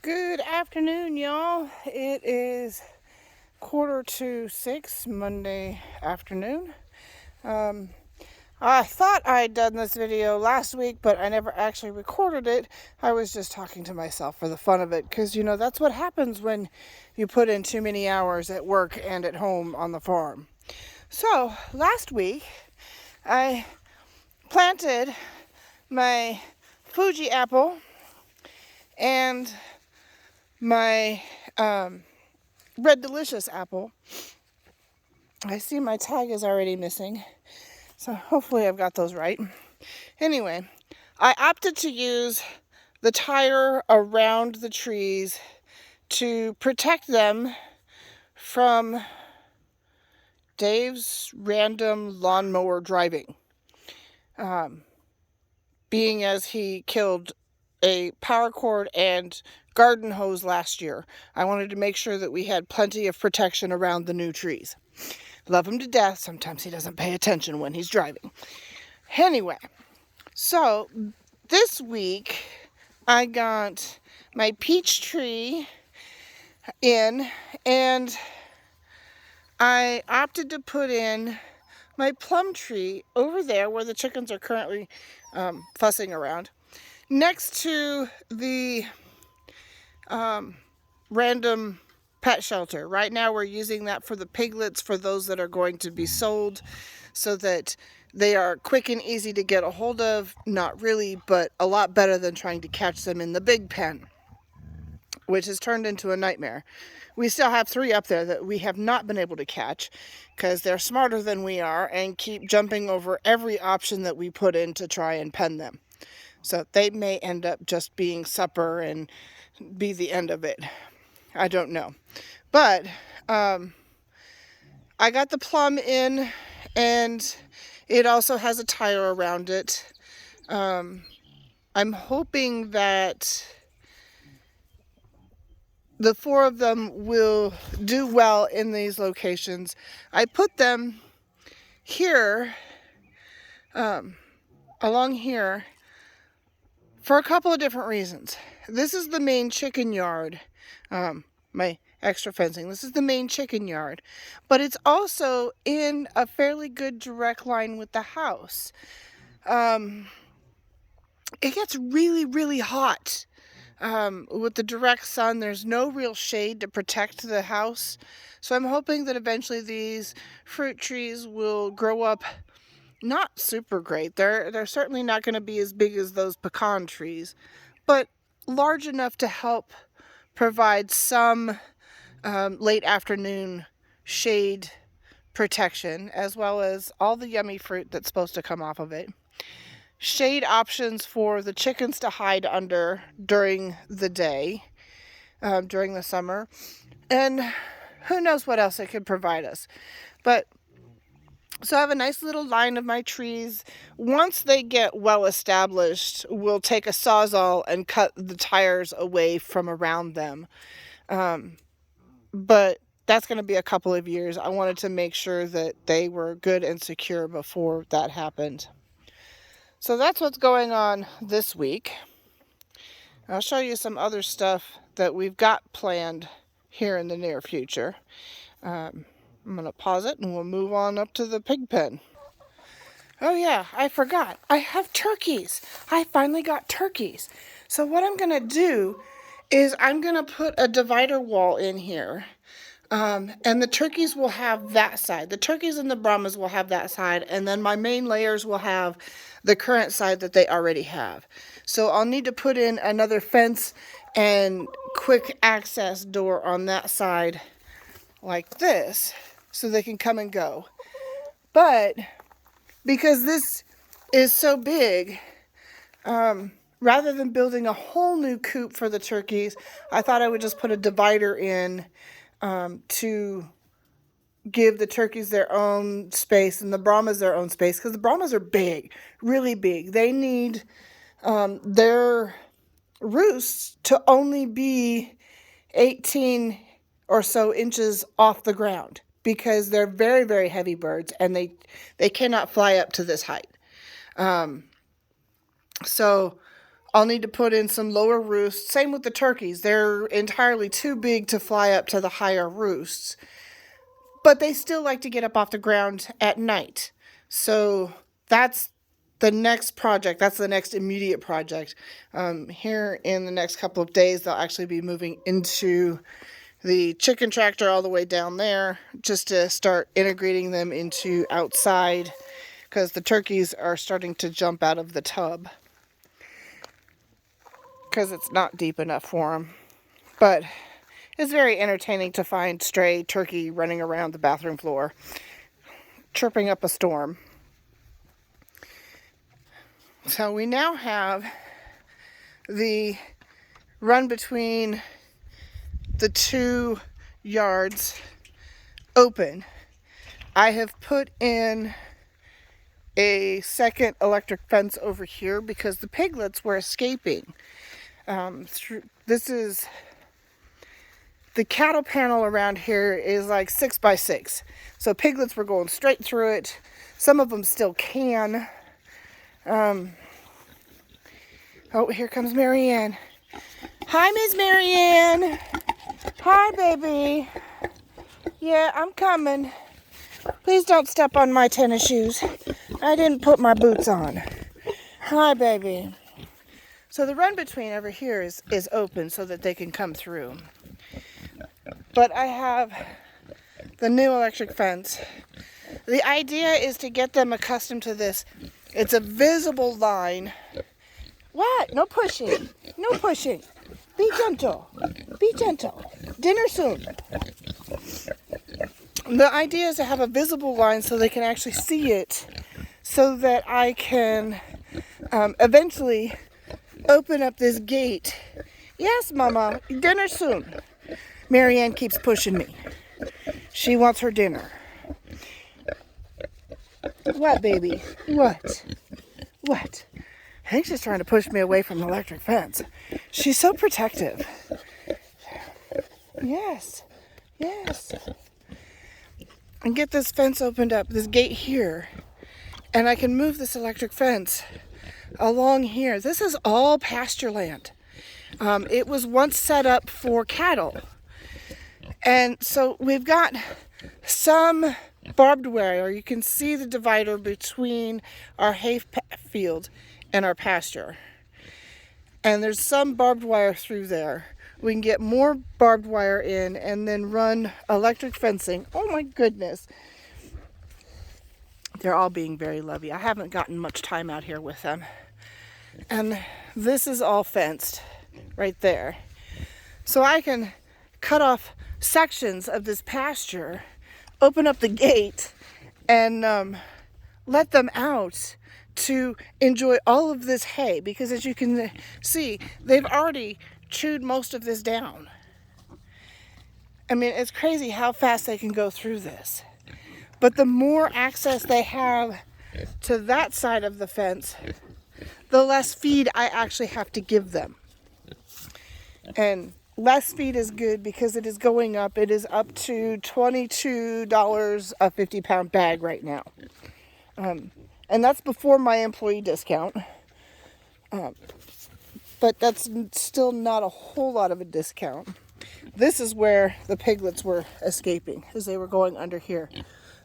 Good afternoon, y'all. It is 5:45 Monday afternoon. I thought I'd done this video last week, but I never actually recorded it. I was just talking to myself for the fun of it, because that's what happens when you put in too many hours at work and at home on the farm. So last week I planted my Fuji apple and my Red Delicious apple. I see my tag is already missing, so hopefully I've got those right. Anyway, I opted to use the tire around the trees to protect them from Dave's random lawnmower driving. Being as he killed a power cord and garden hose last year, I wanted to make sure that we had plenty of protection around the new trees. Love him to death. Sometimes he doesn't pay attention when he's driving. Anyway, so this week I got my peach tree in, and I opted to put in my plum tree over there where the chickens are currently fussing around, next to the random pet shelter. Right now we're using that for the piglets, for those that are going to be sold, so that they are quick and easy to get a hold of. Not really, but a lot better than trying to catch them in the big pen, which has turned into a nightmare. We still have 3 up there that we have not been able to catch because they're smarter than we are and keep jumping over every option that we put in to try and pen them. So they may end up just being supper and be the end of it. I don't know. But I got the plum in, and it also has a tire around it. I'm hoping that the 4 of them will do well in these locations. I put them here, along here, for a couple of different reasons. This is the main chicken yard, my extra fencing. This is the main chicken yard, but it's also in a fairly good direct line with the house. It gets really, really hot. With the direct sun, there's no real shade to protect the house. So I'm hoping that eventually these fruit trees will grow up not super great. They're certainly not going to be as big as those pecan trees, but large enough to help provide some late afternoon shade protection, as well as all the yummy fruit that's supposed to come off of it. Shade options for the chickens to hide under during the day, during the summer, and who knows what else it could provide us. But so I have a nice little line of my trees. Once they get well established, we'll take a Sawzall and cut the tires away from around them. But that's going to be a couple of years. I wanted to make sure that they were good and secure before that happened. So that's what's going on this week. I'll show you some other stuff that we've got planned here in the near future. I'm going to pause it and we'll move on up to the pig pen. Oh yeah, I forgot. I have turkeys. I finally got turkeys. So what I'm going to do is I'm going to put a divider wall in here. And the turkeys will have that side. The turkeys and the Brahmas will have that side. And then my main layers will have the current side that they already have. So I'll need to put in another fence and quick access door on that side like this, so they can come and go. But because this is so big, rather than building a whole new coop for the turkeys, I thought I would just put a divider in to give the turkeys their own space and the Brahmas their own space, because the Brahmas are big, really big. They need their roosts to only be 18 or so inches off the ground, because they're very, very heavy birds and they cannot fly up to this height. So I'll need to put in some lower roosts. Same with the turkeys. They're entirely too big to fly up to the higher roosts. But they still like to get up off the ground at night. So that's the next project. That's the next immediate project. Here in the next couple of days, they'll actually be moving into the chicken tractor all the way down there just to start integrating them into outside, because the turkeys are starting to jump out of the tub because it's not deep enough for them. But it's very entertaining to find stray turkey running around the bathroom floor, chirping up a storm. So we now have the run between the two yards open. I have put in a second electric fence over here because the piglets were escaping. This is the cattle panel around here is like 6 by 6, so piglets were going straight through it. Some of them still can. Oh, here comes Marianne. Hi, Miss Marianne. Hi, baby. Yeah, I'm coming. Please don't step on my tennis shoes. I didn't put my boots on. Hi, baby. So the run between over here is open so that they can come through. But I have the new electric fence. The idea is to get them accustomed to this. It's a visible line. What? No pushing. No pushing. Be gentle. Be gentle. Dinner soon. The idea is to have a visible line so they can actually see it, so that I can eventually open up this gate. Yes, Mama. Dinner soon. Marianne keeps pushing me. She wants her dinner. What, baby? What? What? I think she's trying to push me away from the electric fence. She's so protective. Yes. Yes. And get this fence opened up, this gate here. And I can move this electric fence along here. This is all pasture land. It was once set up for cattle. And so we've got some barbed wire. You can see the divider between our hay field and our pasture. And there's some barbed wire through there. We can get more barbed wire in and then run electric fencing. Oh my goodness. They're all being very lovey. I haven't gotten much time out here with them. And this is all fenced right there. So I can cut off sections of this pasture, open up the gate, and let them out to enjoy all of this hay, because as you can see, they've already chewed most of this down. I mean, it's crazy how fast they can go through this. But the more access they have to that side of the fence, the less feed I actually have to give them. And less feed is good because it is going up. It is up to $22 a 50-pound bag right now. And that's before my employee discount. But that's still not a whole lot of a discount. This is where the piglets were escaping, as they were going under here.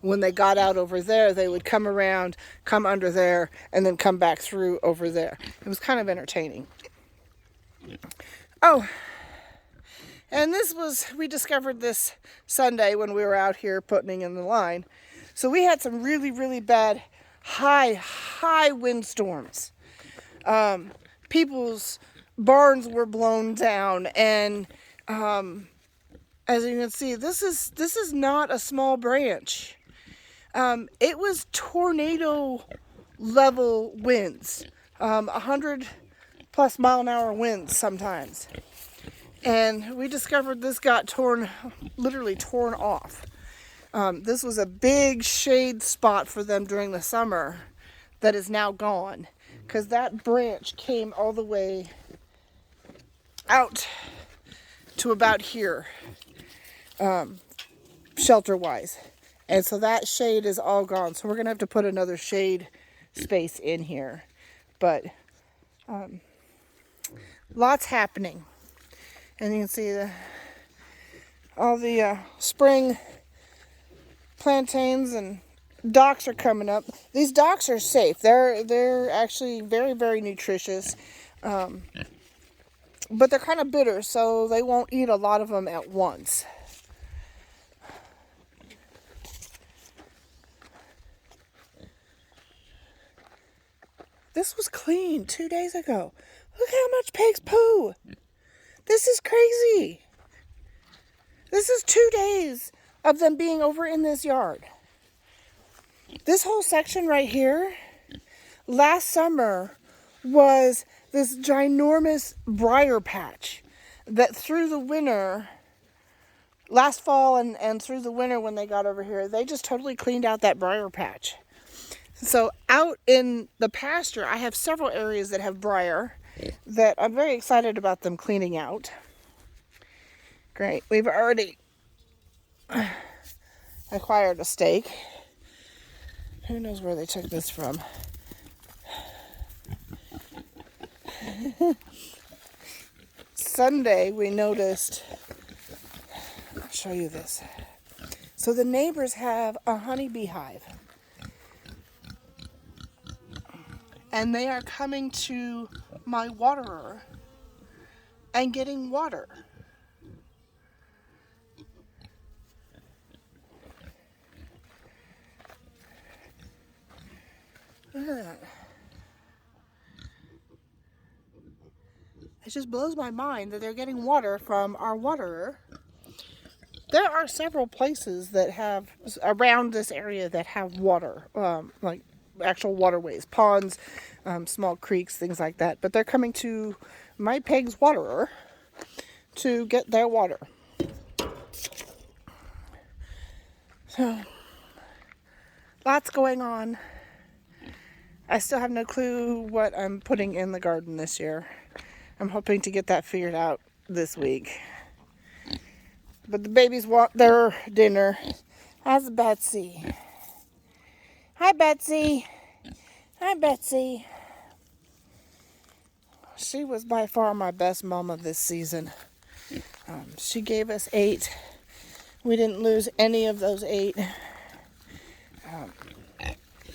When they got out over there, they would come around, come under there, and then come back through over there. It was kind of entertaining. Oh, and we discovered this Sunday when we were out here putting in the line. So we had some really, really bad high windstorms. People's barns were blown down, and as you can see, this is not a small branch. It was tornado level winds, 100 plus mile an hour winds sometimes. And we discovered this got literally torn off. This was a big shade spot for them during the summer that is now gone, because that branch came all the way out to about here, shelter-wise. And so that shade is all gone. So we're going to have to put another shade space in here. But Lots happening. And you can see all the spring plantains and docks are coming up. These docks are safe. They're actually very, very nutritious. But they're kind of bitter, so they won't eat a lot of them at once. This was clean 2 days ago. Look how much pigs poo. This is crazy. This is 2 days of them being over in this yard. This whole section right here, last summer, was this ginormous briar patch that through the winter, last fall and through the winter when they got over here, they just totally cleaned out that briar patch. So out in the pasture, I have several areas that have briar that I'm very excited about them cleaning out. Great. We've already acquired a steak. Who knows where they took this from? Sunday, we noticed, I'll show you this. So the neighbors have a honeybee hive. And they are coming to my waterer and getting water. Look at that. It just blows my mind that they're getting water from our waterer. There are several places that have, around this area, that have water, like actual waterways, ponds, small creeks, things like that. But they're coming to my pig's waterer to get their water. So, lots going on. I still have no clue what I'm putting in the garden this year. I'm hoping to get that figured out this week. But the babies want their dinner. How's Betsy? Hi, Betsy. Hi, Betsy. She was by far my best mama this season. She gave us 8. We didn't lose any of those 8.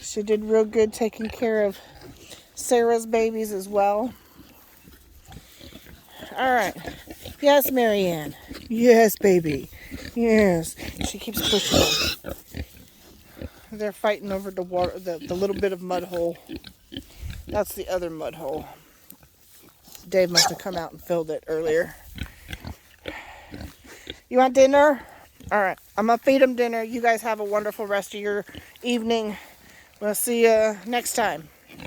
She did real good taking care of Sarah's babies as well. All right. Yes, Marianne. Yes, baby. Yes. She keeps pushing them. They're fighting over the water, the little bit of mud hole. That's the other mud hole. Dave must have come out and filled it earlier. You want dinner? All right. I'm going to feed them dinner. You guys have a wonderful rest of your evening. We'll see you next time.